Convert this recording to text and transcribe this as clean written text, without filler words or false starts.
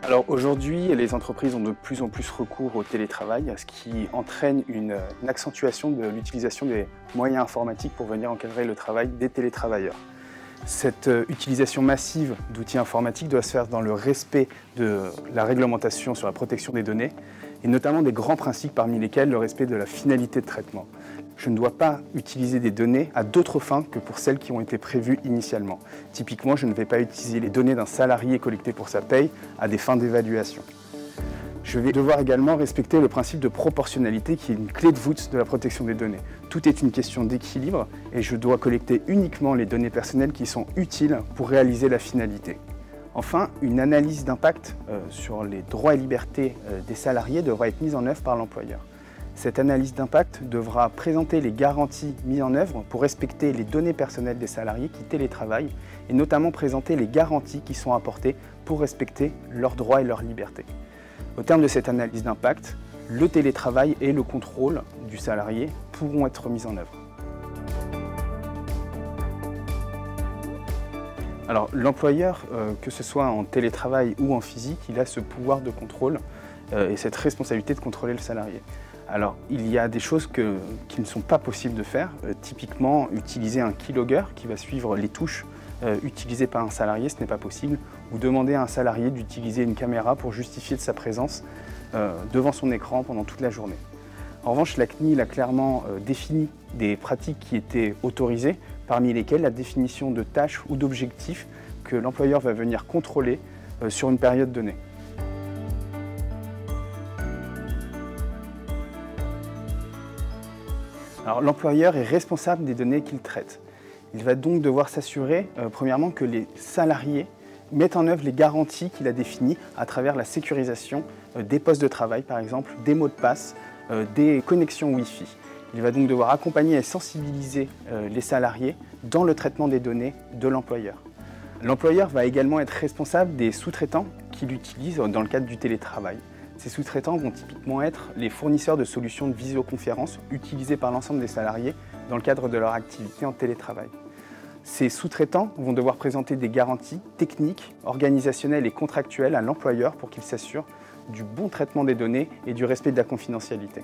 Alors aujourd'hui, les entreprises ont de plus en plus recours au télétravail, ce qui entraîne une accentuation de l'utilisation des moyens informatiques pour venir encadrer le travail des télétravailleurs. Cette utilisation massive d'outils informatiques doit se faire dans le respect de la réglementation sur la protection des données et notamment des grands principes parmi lesquels le respect de la finalité de traitement. Je ne dois pas utiliser des données à d'autres fins que pour celles qui ont été prévues initialement. Typiquement, je ne vais pas utiliser les données d'un salarié collectées pour sa paye à des fins d'évaluation. Je vais devoir également respecter le principe de proportionnalité qui est une clé de voûte de la protection des données. Tout est une question d'équilibre et je dois collecter uniquement les données personnelles qui sont utiles pour réaliser la finalité. Enfin, une analyse d'impact sur les droits et libertés des salariés devra être mise en œuvre par l'employeur. Cette analyse d'impact devra présenter les garanties mises en œuvre pour respecter les données personnelles des salariés qui télétravaillent et notamment présenter les garanties qui sont apportées pour respecter leurs droits et leurs libertés. Au terme de cette analyse d'impact, le télétravail et le contrôle du salarié pourront être mis en œuvre. Alors l'employeur, que ce soit en télétravail ou en physique, il a ce pouvoir de contrôle et cette responsabilité de contrôler le salarié. Alors il y a des choses qui ne sont pas possibles de faire, typiquement utiliser un keylogger qui va suivre les touches utilisées par un salarié, ce n'est pas possible, ou demander à un salarié d'utiliser une caméra pour justifier de sa présence devant son écran pendant toute la journée. En revanche, la CNIL a clairement défini des pratiques qui étaient autorisées, parmi lesquelles la définition de tâches ou d'objectifs que l'employeur va venir contrôler sur une période donnée. Alors, l'employeur est responsable des données qu'il traite. Il va donc devoir s'assurer, premièrement, que les salariés mettent en œuvre les garanties qu'il a définies à travers la sécurisation des postes de travail, par exemple, des mots de passe, des connexions Wi-Fi. Il va donc devoir accompagner et sensibiliser les salariés dans le traitement des données de l'employeur. L'employeur va également être responsable des sous-traitants qu'il utilise dans le cadre du télétravail. Ces sous-traitants vont typiquement être les fournisseurs de solutions de visioconférence utilisées par l'ensemble des salariés dans le cadre de leur activité en télétravail. Ces sous-traitants vont devoir présenter des garanties techniques, organisationnelles et contractuelles à l'employeur pour qu'il s'assure du bon traitement des données et du respect de la confidentialité.